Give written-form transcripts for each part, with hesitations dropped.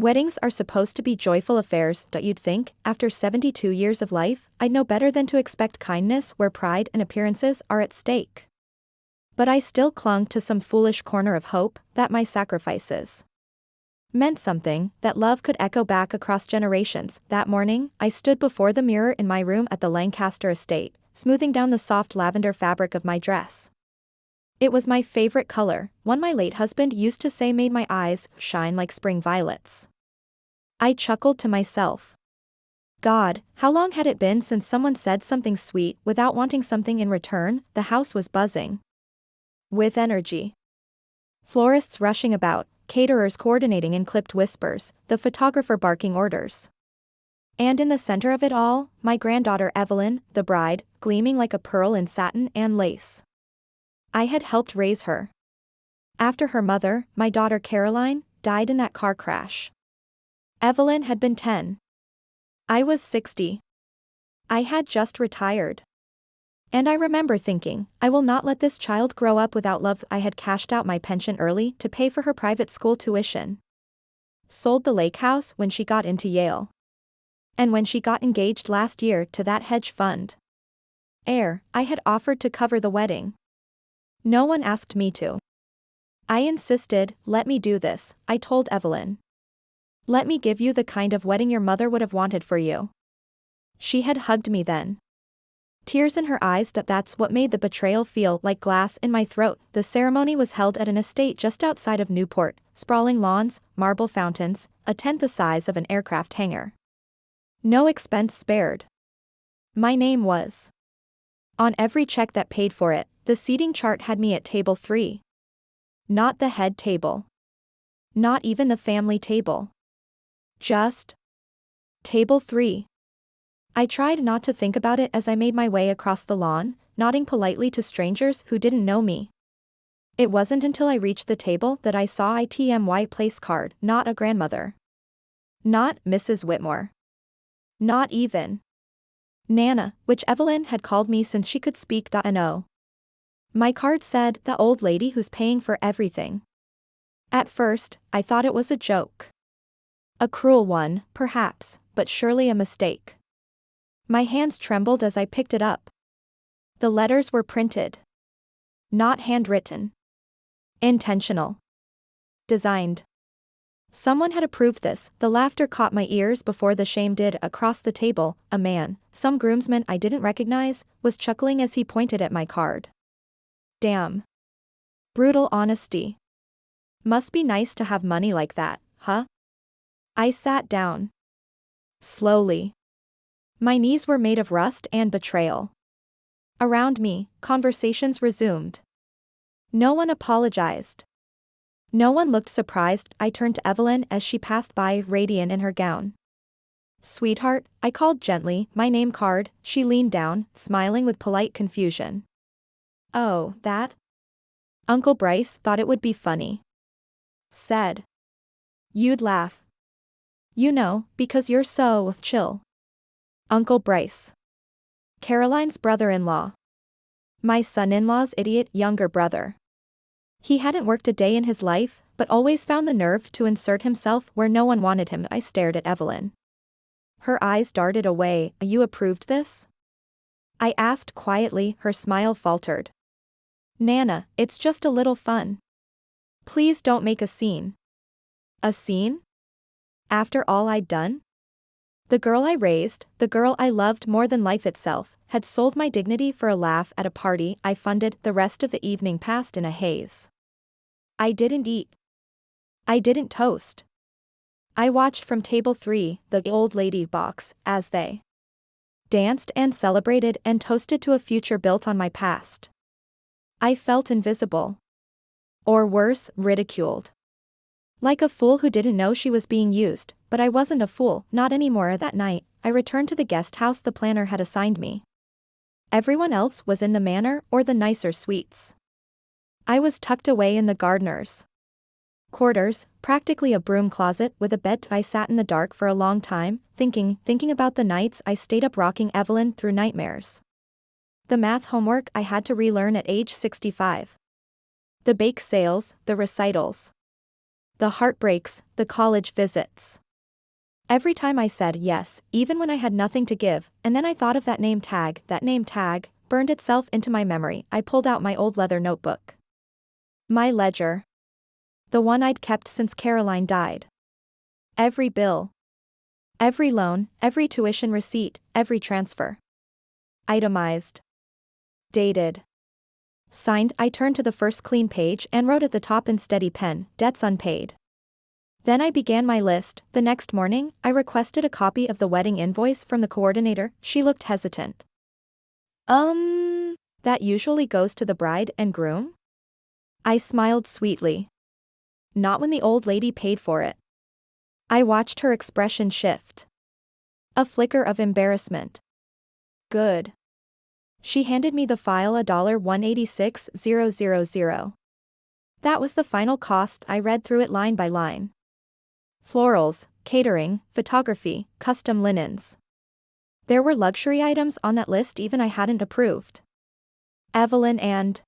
Weddings are supposed to be joyful affairs, don't you think? After 72 years of life, I'd know better than to expect kindness where pride and appearances are at stake. But I still clung to some foolish corner of hope that my sacrifices meant something, that love could echo back across generations. That morning, I stood before the mirror in my room at the Lancaster estate, smoothing down the soft lavender fabric of my dress. It was my favorite color, one my late husband used to say made my eyes shine like spring violets. I chuckled to myself. God, how long had it been since someone said something sweet without wanting something in return? The house was buzzing with energy. Florists rushing about, caterers coordinating in clipped whispers, the photographer barking orders. And in the center of it all, my granddaughter Evelyn, the bride, gleaming like a pearl in satin and lace. I had helped raise her. After her mother, my daughter Caroline, died in that car crash. Evelyn had been 10. I was 60. I had just retired. And I remember thinking, I will not let this child grow up without love. I had cashed out my pension early to pay for her private school tuition. Sold the lake house when she got into Yale. And when she got engaged last year to that hedge fund heir, I had offered to cover the wedding. No one asked me to. I insisted, let me do this, I told Evelyn. Let me give you the kind of wedding your mother would have wanted for you. She had hugged me then. Tears in her eyes, that's what made the betrayal feel like glass in my throat. The ceremony was held at an estate just outside of Newport, sprawling lawns, marble fountains, a tenth the size of an aircraft hangar. No expense spared. My name was on every check that paid for it. The seating chart had me at table 3. Not the head table. Not even the family table. Just table 3. I tried not to think about it as I made my way across the lawn, nodding politely to strangers who didn't know me. It wasn't until I reached the table that I saw ITMY place card, not a grandmother. Not Mrs. Whitmore. Not even Nana, which Evelyn had called me since she could speak. No. My card said, the old lady who's paying for everything. At first, I thought it was a joke. A cruel one, perhaps, but surely a mistake. My hands trembled as I picked it up. The letters were printed. Not handwritten. Intentional. Designed. Someone had approved this. The laughter caught my ears before the shame did. Across the table, a man, some groomsman I didn't recognize, was chuckling as he pointed at my card. Damn. Brutal honesty. Must be nice to have money like that, huh? I sat down. Slowly. My knees were made of rust and betrayal. Around me, conversations resumed. No one apologized. No one looked surprised. I turned to Evelyn as she passed by, radiant in her gown. Sweetheart, I called gently, my name card. She leaned down, smiling with polite confusion. Oh, that? Uncle Bryce thought it would be funny. Said. You'd laugh. You know, because you're so chill. Uncle Bryce. Caroline's brother-in-law. My son-in-law's idiot younger brother. He hadn't worked a day in his life, but always found the nerve to insert himself where no one wanted him. I stared at Evelyn. Her eyes darted away. You approved this? I asked quietly. Her smile faltered. Nana, it's just a little fun. Please don't make a scene. A scene? After all I'd done? The girl I raised, the girl I loved more than life itself, had sold my dignity for a laugh at a party I funded. The rest of the evening passed in a haze. I didn't eat. I didn't toast. I watched from table 3, the old lady box, as they danced and celebrated and toasted to a future built on my past. I felt invisible. Or worse, ridiculed. Like a fool who didn't know she was being used, but I wasn't a fool, not anymore. That night, I returned to the guest house the planner had assigned me. Everyone else was in the manor or the nicer suites. I was tucked away in the gardener's quarters, practically a broom closet with a bed. I sat in the dark for a long time, thinking about the nights I stayed up rocking Evelyn through nightmares. The math homework I had to relearn at age 65. The bake sales, the recitals. the heartbreaks, the college visits. Every time I said yes, even when I had nothing to give, and then I thought of that name tag, burned itself into my memory. I pulled out my old leather notebook. My ledger. The one I'd kept since Caroline died. Every bill. Every loan, every tuition receipt, every transfer. Itemized. Dated. Signed. I turned to the first clean page and wrote at the top in steady pen, debts unpaid. Then I began my list. The next morning, I requested a copy of the wedding invoice from the coordinator. She looked hesitant. That usually goes to the bride and groom? I smiled sweetly. Not when the old lady paid for it. I watched her expression shift. A flicker of embarrassment. Good. She handed me the file, $186,000. That was the final cost. I read through it line by line. Florals, catering, photography, custom linens. There were luxury items on that list even I hadn't approved. Evelyn and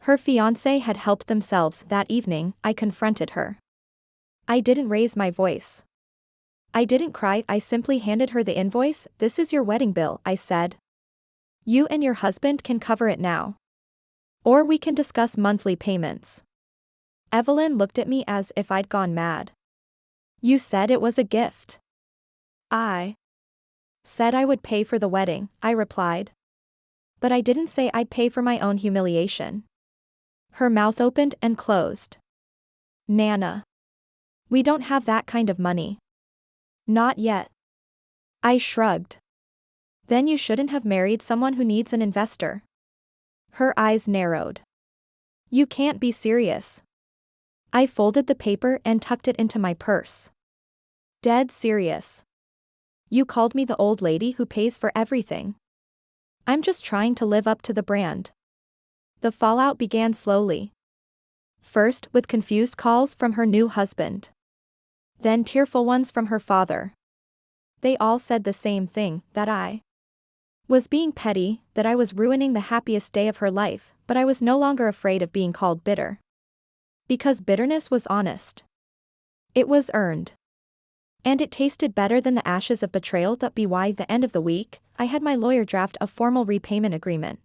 her fiancé had helped themselves. That evening, I confronted her. I didn't raise my voice. I didn't cry. I simply handed her the invoice. This is your wedding bill, I said. You and your husband can cover it now. Or we can discuss monthly payments. Evelyn looked at me as if I'd gone mad. You said it was a gift. I said I would pay for the wedding, I replied. But I didn't say I'd pay for my own humiliation. Her mouth opened and closed. Nana. We don't have that kind of money. Not yet. I shrugged. Then you shouldn't have married someone who needs an investor. Her eyes narrowed. You can't be serious. I folded the paper and tucked it into my purse. Dead serious. You called me the old lady who pays for everything. I'm just trying to live up to the brand. The fallout began slowly. First with confused calls from her new husband. Then tearful ones from her father. They all said the same thing, that I was being petty, that I was ruining the happiest day of her life, but I was no longer afraid of being called bitter. Because bitterness was honest. It was earned. And it tasted better than the ashes of betrayal. By the end of the week, I had my lawyer draft a formal repayment agreement.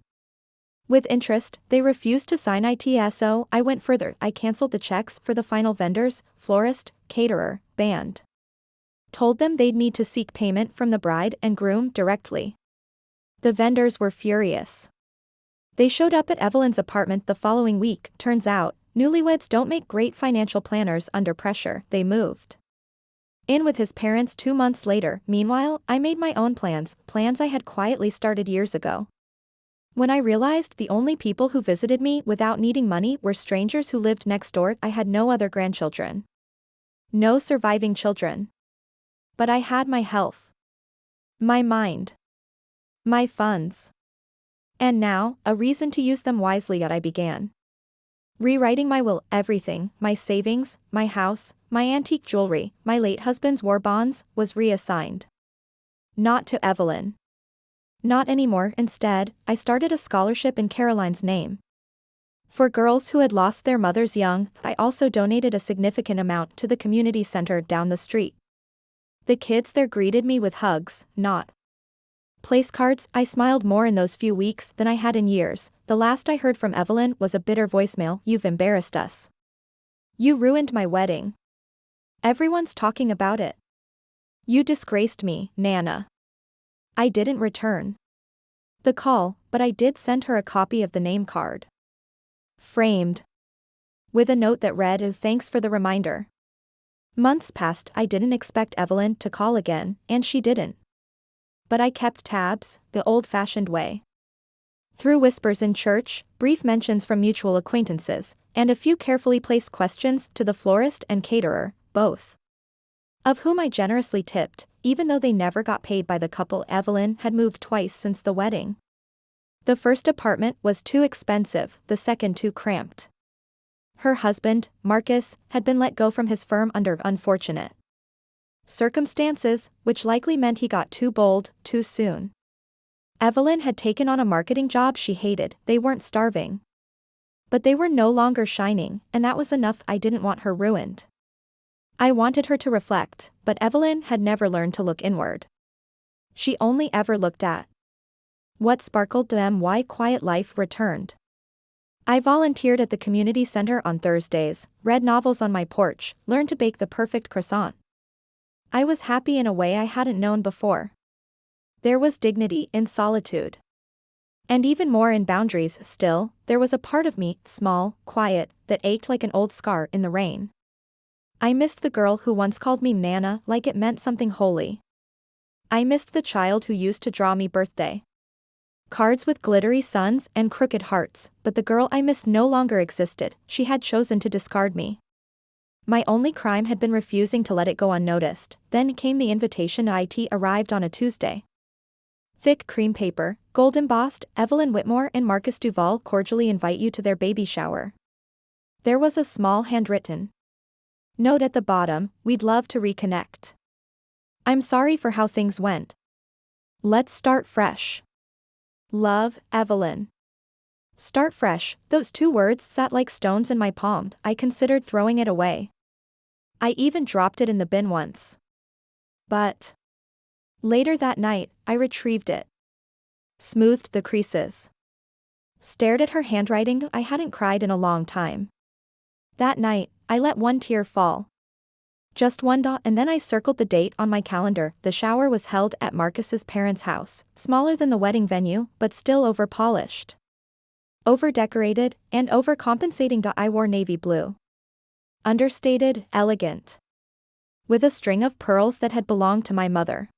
With interest, they refused to sign it, so I went further. I canceled the checks for the final vendors, florist, caterer, band. Told them they'd need to seek payment from the bride and groom directly. The vendors were furious. They showed up at Evelyn's apartment the following week. Turns out, newlyweds don't make great financial planners under pressure. They moved in with his parents 2 months later. Meanwhile, I made my own plans I had quietly started years ago. When I realized the only people who visited me without needing money were strangers who lived next door, I had no other grandchildren. No surviving children. But I had my health. My mind. My funds. And now, a reason to use them wisely. I began rewriting my will. Everything, my savings, my house, my antique jewelry, my late husband's war bonds, was reassigned. Not to Evelyn. Not anymore. Instead, I started a scholarship in Caroline's name. For girls who had lost their mothers young. I also donated a significant amount to the community center down the street. The kids there greeted me with hugs, not place cards. I smiled more in those few weeks than I had in years. The last I heard from Evelyn was a bitter voicemail. You've embarrassed us. You ruined my wedding. Everyone's talking about it. You disgraced me, Nana. I didn't return the call, but I did send her a copy of the name card. Framed. With a note that read, "Thanks for the reminder." Months passed. I didn't expect Evelyn to call again, and she didn't. But I kept tabs, the old-fashioned way. Through whispers in church, brief mentions from mutual acquaintances, and a few carefully placed questions to the florist and caterer, both of whom I generously tipped, even though they never got paid by the couple. Evelyn had moved twice since the wedding. The first apartment was too expensive, the second too cramped. Her husband, Marcus, had been let go from his firm under unfortunate circumstances, which likely meant he got too bold, too soon. Evelyn had taken on a marketing job she hated. They weren't starving. But they were no longer shining, and that was enough. I didn't want her ruined. I wanted her to reflect, but Evelyn had never learned to look inward. She only ever looked at what sparkled them. Why quiet life returned. I volunteered at the community center on Thursdays, read novels on my porch, learned to bake the perfect croissant. I was happy in a way I hadn't known before. There was dignity in solitude. And even more in boundaries. Still, there was a part of me, small, quiet, that ached like an old scar in the rain. I missed the girl who once called me Nana like it meant something holy. I missed the child who used to draw me birthday cards with glittery suns and crooked hearts, but the girl I missed no longer existed. She had chosen to discard me. My only crime had been refusing to let it go unnoticed. Then came the invitation. It arrived on a Tuesday. Thick cream paper, gold embossed. Evelyn Whitmore and Marcus Duval cordially invite you to their baby shower. There was a small handwritten note at the bottom: we'd love to reconnect. I'm sorry for how things went. Let's start fresh. Love, Evelyn. Start fresh. Those two words sat like stones in my palm. I considered throwing it away. I even dropped it in the bin once. But later that night, I retrieved it. Smoothed the creases. Stared at her handwriting. I hadn't cried in a long time. That night, I let one tear fall. Just one dot, and then I circled the date on my calendar. The shower was held at Marcus's parents' house, smaller than the wedding venue, but still over-polished, over-decorated, and overcompensating. I wore navy blue. Understated, elegant, with a string of pearls that had belonged to my mother.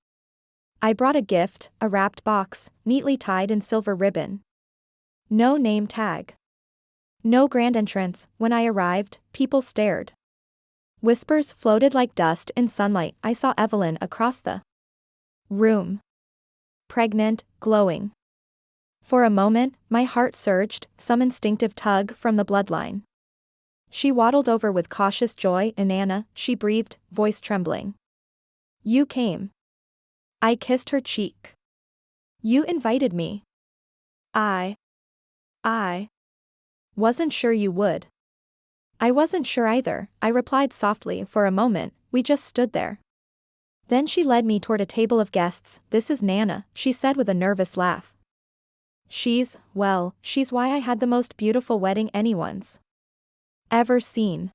I brought a gift, a wrapped box, neatly tied in silver ribbon. No name tag. No grand entrance. When I arrived, people stared. Whispers floated like dust in sunlight. I saw Evelyn across the room. Pregnant, glowing. For a moment, my heart surged, some instinctive tug from the bloodline. She waddled over with cautious joy. Nana, she breathed, voice trembling. You came. I kissed her cheek. You invited me. I wasn't sure you would. I wasn't sure either, I replied softly. For a moment, we just stood there. Then she led me toward a table of guests. This is Nana, she said with a nervous laugh. She's why I had the most beautiful wedding anyone's ever seen.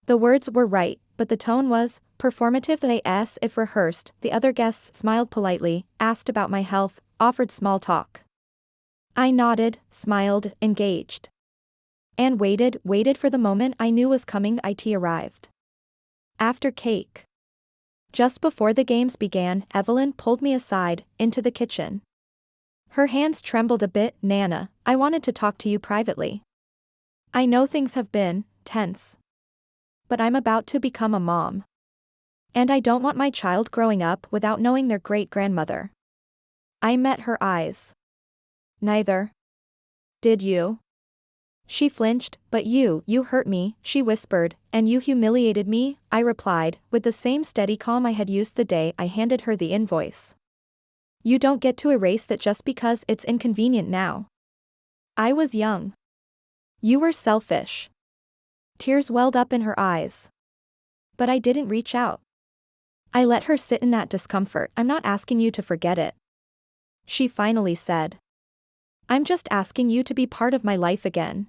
The words were right, but the tone was performative. As if rehearsed. The other guests smiled politely, asked about my health, offered small talk. I nodded, smiled, engaged. And waited for the moment I knew was coming. It arrived. After cake. Just before the games began, Evelyn pulled me aside, into the kitchen. Her hands trembled a bit. Nana, I wanted to talk to you privately. I know things have been tense. But I'm about to become a mom. And I don't want my child growing up without knowing their great-grandmother. I met her eyes. Neither did you. She flinched. But you hurt me, she whispered, and you humiliated me, I replied, with the same steady calm I had used the day I handed her the invoice. You don't get to erase that just because it's inconvenient now. I was young. You were selfish. Tears welled up in her eyes. But I didn't reach out. I let her sit in that discomfort. I'm not asking you to forget it. She finally said. I'm just asking you to be part of my life again.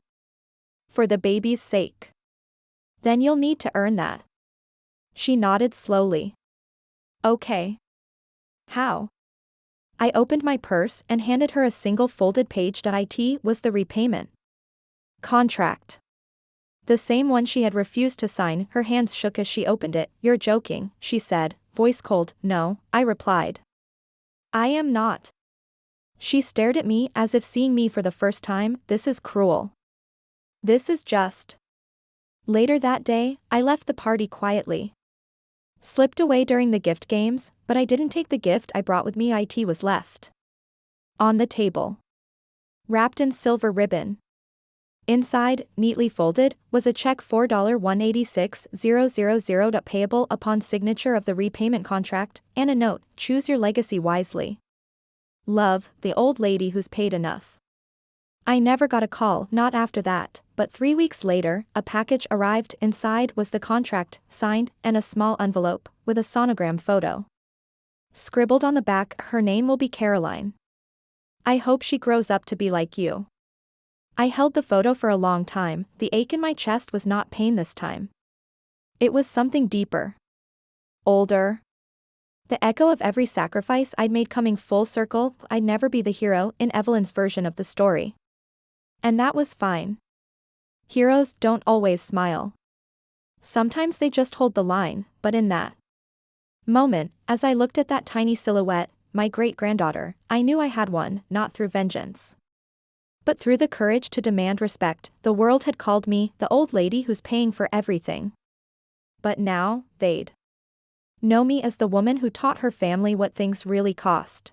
For the baby's sake. Then you'll need to earn that. She nodded slowly. Okay. How? I opened my purse and handed her a single folded page. It was the repayment contract. The same one she had refused to sign. Her hands shook as she opened it. You're joking, she said, voice cold. No, I replied. I am not. She stared at me as if seeing me for the first time. This is cruel. This is just. Later that day, I left the party quietly. Slipped away during the gift games, but I didn't take the gift I brought with me. It was left on the table. Wrapped in silver ribbon. Inside, neatly folded, was a check for $186,000 payable upon signature of the repayment contract, and a note, choose your legacy wisely. Love, the old lady who's paid enough. I never got a call, not after that, but 3 weeks later, a package arrived. Inside was the contract, signed, and a small envelope, with a sonogram photo. Scribbled on the back, her name will be Caroline. I hope she grows up to be like you. I held the photo for a long time. The ache in my chest was not pain this time. It was something deeper. Older. The echo of every sacrifice I'd made coming full circle. I'd never be the hero in Evelyn's version of the story. And that was fine. Heroes don't always smile. Sometimes they just hold the line, but in that moment, as I looked at that tiny silhouette, my great-granddaughter, I knew I had one, not through vengeance, but through the courage to demand respect. The world had called me the old lady who's paying for everything. But now, they'd know me as the woman who taught her family what things really cost.